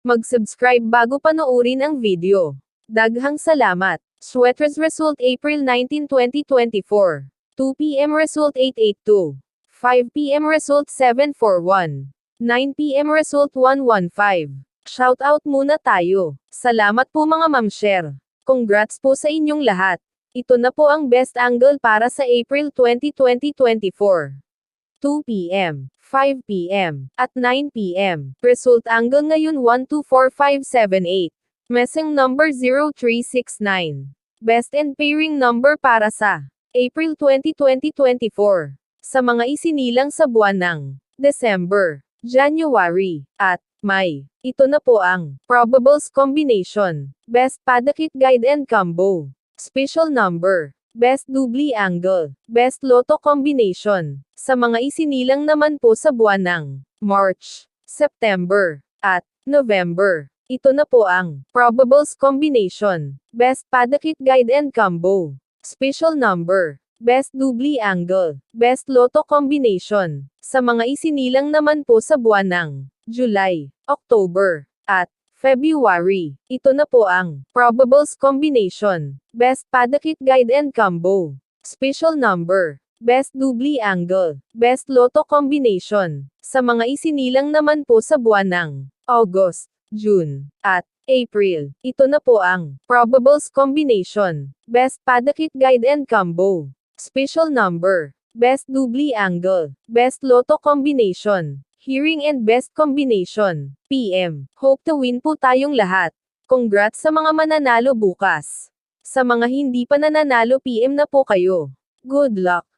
Mag-subscribe bago panoorin ang video. Daghang salamat. Sweaters result April 19, 2024. 2 p.m. result 882. 5 p.m. result 741. 9 p.m. result 115. Shoutout muna tayo. Salamat po mga ma'am-share. Congrats po sa inyong lahat. Ito na po ang best angle para sa April 20, 2024. 2 p.m., 5 p.m., at 9 p.m. Result angle ngayon 124578. Messing number 0369. Best and pairing number para sa April 20, 2024. Sa mga isinilang sa buwan ng December, January, at May. Ito na po ang probables combination. Best padakit guide and combo. Special number. Best doubly angle. Best lotto combination. Sa mga isinilang naman po sa buwan ng March, September, at November. Ito na po ang probables combination. Best padakit guide and combo. Special number. Best doubly angle. Best lotto combination. Sa mga isinilang naman po sa buwan ng July, October, at February. Ito na po ang probables combination. Best padakit guide and combo. Special number. Best doubly angle. Best lotto combination. Sa mga isinilang naman po sa buwan ng August, June, at April. Ito na po ang probables combination. Best padakit guide and combo. Special number. Best doubly angle. Best lotto combination. Hearing and best combination. PM. Hope to win po tayong lahat. Congrats sa mga mananalo bukas. Sa mga hindi pa nananalo PM na po kayo. Good luck.